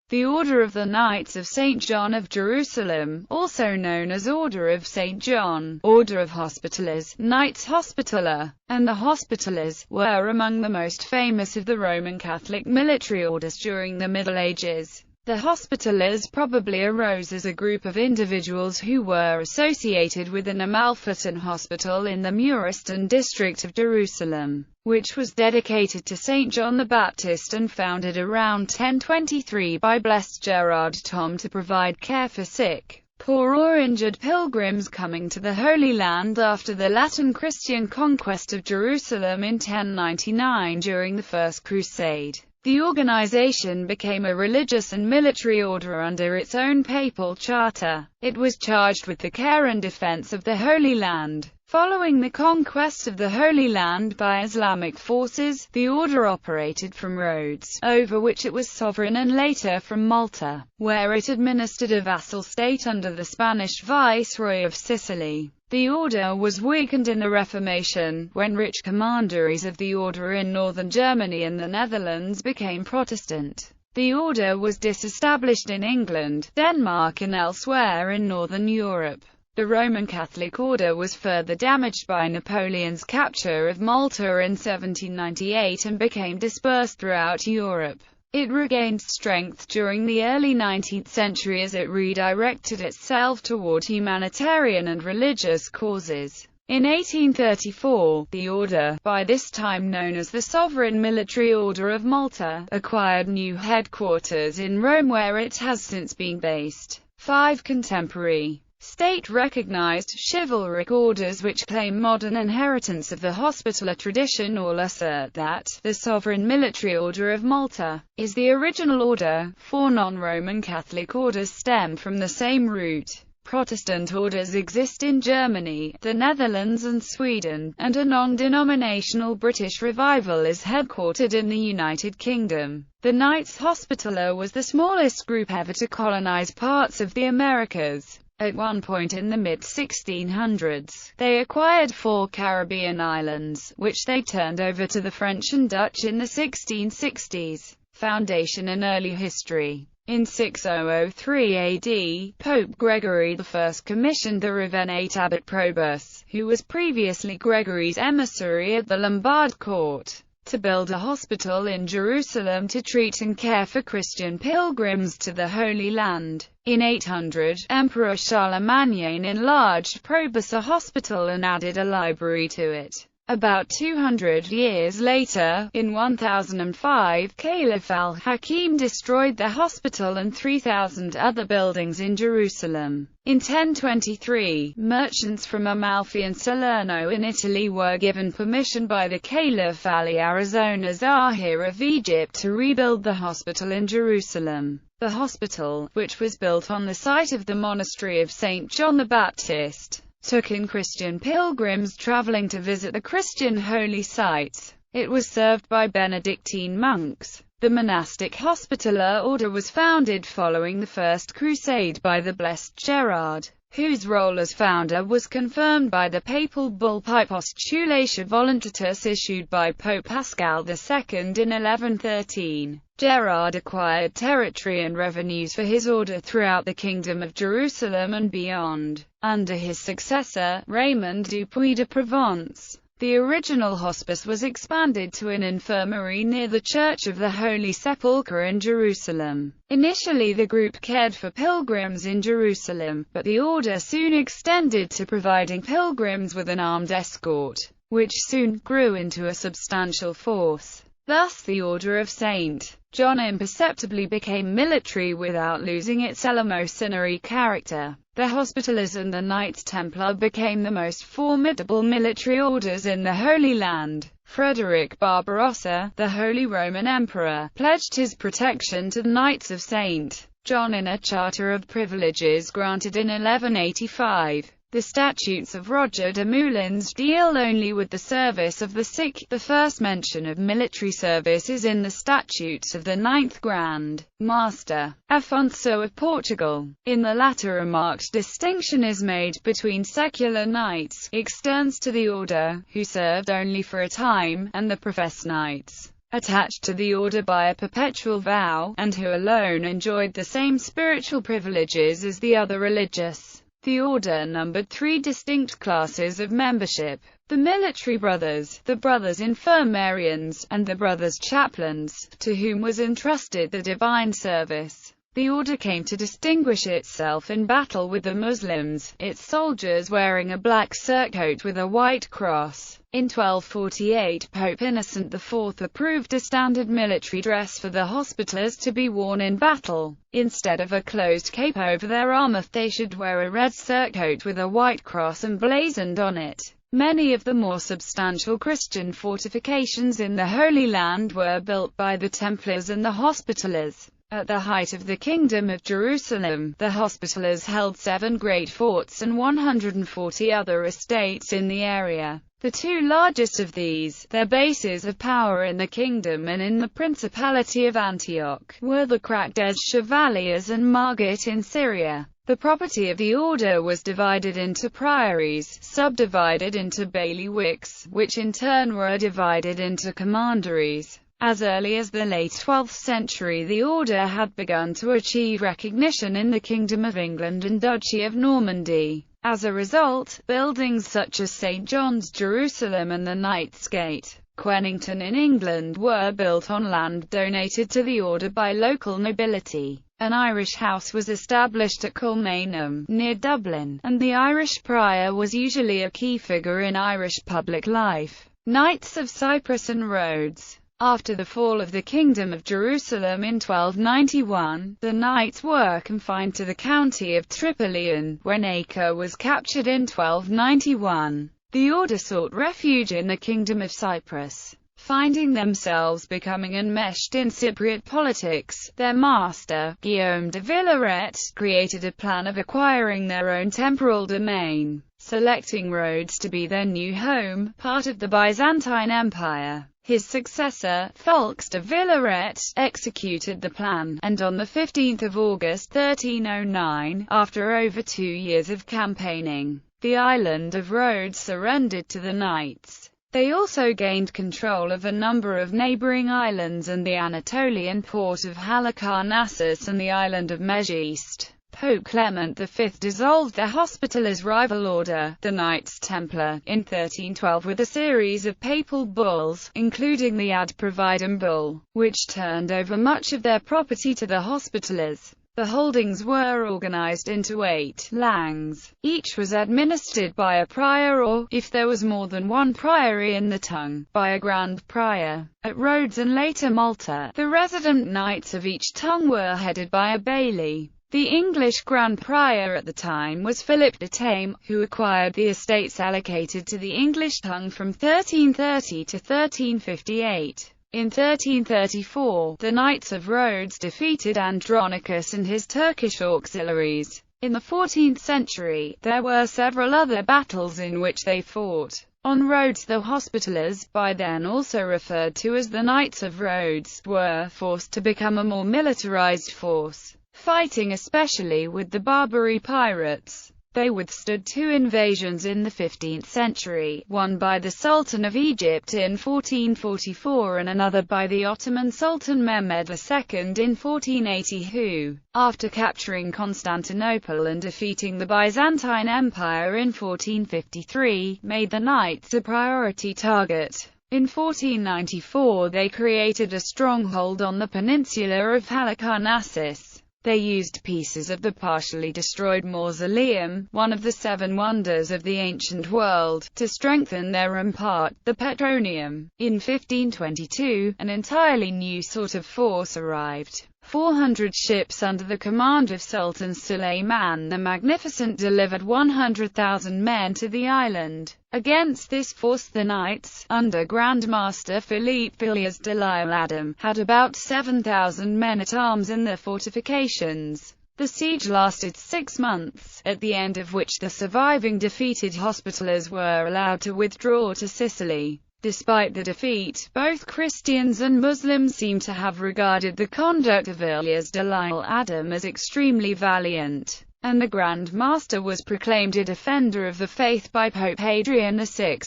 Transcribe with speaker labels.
Speaker 1: The Order of the Knights of St. John of Jerusalem, also known as Order of St. John, Order of Hospitallers, Knights Hospitaller, and the Hospitallers, were among the most famous of the Roman Catholic military orders during the Middle Ages. The Hospitallers probably arose as a group of individuals who were associated with an Amalfitan hospital in the Muristan district of Jerusalem, which was dedicated to St. John the Baptist and founded around 1023 by Blessed Gerard Tom to provide care for sick, poor or injured pilgrims coming to the Holy Land after the Latin Christian conquest of Jerusalem in 1099 during the First Crusade. The organization became a religious and military order under its own papal charter. It was charged with the care and defense of the Holy Land. Following the conquest of the Holy Land by Islamic forces, the order operated from Rhodes, over which it was sovereign, and later from Malta, where it administered a vassal state under the Spanish viceroy of Sicily. The order was weakened in the Reformation, when rich commanderies of the order in northern Germany and the Netherlands became Protestant. The order was disestablished in England, Denmark and elsewhere in northern Europe. The Roman Catholic order was further damaged by Napoleon's capture of Malta in 1798 and became dispersed throughout Europe. It regained strength during the early 19th century as it redirected itself toward humanitarian and religious causes. In 1834, the order, by this time known as the Sovereign Military Order of Malta, acquired new headquarters in Rome, where it has since been based. 5 contemporary state-recognized chivalric orders which claim modern inheritance of the Hospitaller tradition all assert that the Sovereign Military Order of Malta is the original order. 4 non-Roman Catholic orders stem from the same root. Protestant orders exist in Germany, the Netherlands and Sweden, and a non-denominational British Revival is headquartered in the United Kingdom. The Knights Hospitaller was the smallest group ever to colonize parts of the Americas. At one point in the mid-1600s, they acquired 4 Caribbean islands, which they turned over to the French and Dutch in the 1660s. Foundation and early history. In 6003 AD, Pope Gregory I commissioned the Revenate abbot Probus, who was previously Gregory's emissary at the Lombard court, to build a hospital in Jerusalem to treat and care for Christian pilgrims to the Holy Land. In 800, Emperor Charlemagne enlarged Probus' hospital and added a library to it. About 200 years later, in 1005, Caliph al-Hakim destroyed the hospital and 3,000 other buildings in Jerusalem. In 1023, merchants from Amalfi and Salerno in Italy were given permission by the Caliph Ali Arizona Zahir of Egypt to rebuild the hospital in Jerusalem. The hospital, which was built on the site of the monastery of St. John the Baptist, took in Christian pilgrims traveling to visit the Christian holy sites. It was served by Benedictine monks. The monastic Hospitaller order was founded following the First Crusade by the Blessed Gerard, whose role as founder was confirmed by the papal bull Postulatio Voluntatis issued by Pope Pascal II in 1113. Gerard acquired territory and revenues for his order throughout the Kingdom of Jerusalem and beyond. Under his successor, Raymond du Puy de Provence, the original hospice was expanded to an infirmary near the Church of the Holy Sepulchre in Jerusalem. Initially the group cared for pilgrims in Jerusalem, but the order soon extended to providing pilgrims with an armed escort, which soon grew into a substantial force. Thus the Order of St. John imperceptibly became military without losing its eleemosynary character. The Hospitallers and the Knights Templar became the most formidable military orders in the Holy Land. Frederick Barbarossa, the Holy Roman Emperor, pledged his protection to the Knights of St. John in a Charter of Privileges granted in 1185. The Statutes of Roger de Moulins deal only with the service of the sick. The first mention of military service is in the Statutes of the 9th Grand Master, Afonso of Portugal. In the latter a marked distinction is made between secular knights, externs to the order, who served only for a time, and the professed knights, attached to the order by a perpetual vow, and who alone enjoyed the same spiritual privileges as the other religious. The order numbered 3 distinct classes of membership: the military brothers, the brothers infirmarians, and the brothers chaplains, to whom was entrusted the divine service. The order came to distinguish itself in battle with the Muslims, its soldiers wearing a black surcoat with a white cross. In 1248, Pope Innocent IV approved a standard military dress for the Hospitallers to be worn in battle. Instead of a closed cape over their armor, they should wear a red surcoat with a white cross emblazoned on it. Many of the more substantial Christian fortifications in the Holy Land were built by the Templars and the Hospitallers. At the height of the Kingdom of Jerusalem, the Hospitallers held 7 great forts and 140 other estates in the area. The 2 largest of these, their bases of power in the kingdom and in the Principality of Antioch, were the Knights Chevaliers and Margit in Syria. The property of the order was divided into priories, subdivided into bailiwicks, which in turn were divided into commanderies. As early as the late 12th century, the order had begun to achieve recognition in the Kingdom of England and Duchy of Normandy. As a result, buildings such as St. John's, Jerusalem, and the Knights Gate, Quenington in England were built on land donated to the order by local nobility. An Irish house was established at Culmanum, near Dublin, and the Irish prior was usually a key figure in Irish public life. Knights of Cyprus and Rhodes. After the fall of the Kingdom of Jerusalem in 1291, the Knights were confined to the county of Tripoli. When Acre was captured in 1291, the order sought refuge in the Kingdom of Cyprus. Finding themselves becoming enmeshed in Cypriot politics, their master, Guillaume de Villaret, created a plan of acquiring their own temporal domain, selecting Rhodes to be their new home, part of the Byzantine Empire. His successor, Foulques de Villaret, executed the plan, and on 15 August 1309, after over 2 years of campaigning, the island of Rhodes surrendered to the Knights. They also gained control of a number of neighboring islands and the Anatolian port of Halicarnassus and the island of Megiste. Pope Clement V dissolved the Hospitallers' rival order, the Knights Templar, in 1312 with a series of papal bulls, including the Ad Providum bull, which turned over much of their property to the Hospitallers. The holdings were organized into 8 langs. Each was administered by a prior or, if there was more than one priory in the tongue, by a grand prior. At Rhodes and later Malta, the resident knights of each tongue were headed by a bailey. The English Grand Prior at the time was Philip de Tame, who acquired the estates allocated to the English tongue from 1330 to 1358. In 1334, the Knights of Rhodes defeated Andronicus and his Turkish auxiliaries. In the 14th century, there were several other battles in which they fought. On Rhodes, the Hospitallers, by then also referred to as the Knights of Rhodes, were forced to become a more militarized force, fighting especially with the Barbary pirates. They withstood 2 invasions in the 15th century, one by the Sultan of Egypt in 1444 and another by the Ottoman Sultan Mehmed II in 1480 who, after capturing Constantinople and defeating the Byzantine Empire in 1453, made the Knights a priority target. In 1494 they created a stronghold on the peninsula of Halicarnassus. They used pieces of the partially destroyed mausoleum, one of the 7 wonders of the ancient world, to strengthen their rampart, the Petronium. In 1522, an entirely new sort of force arrived. 400 ships under the command of Sultan Suleiman the Magnificent delivered 100,000 men to the island. Against this force the Knights, under Grand Master Philippe Villiers de l'Isle Adam, had about 7,000 men-at-arms in their fortifications. The siege lasted 6 months, at the end of which the surviving defeated Hospitallers were allowed to withdraw to Sicily. Despite the defeat, both Christians and Muslims seem to have regarded the conduct of Villiers de l'Isle Adam as extremely valiant, and the Grand Master was proclaimed a defender of the faith by Pope Hadrian VI.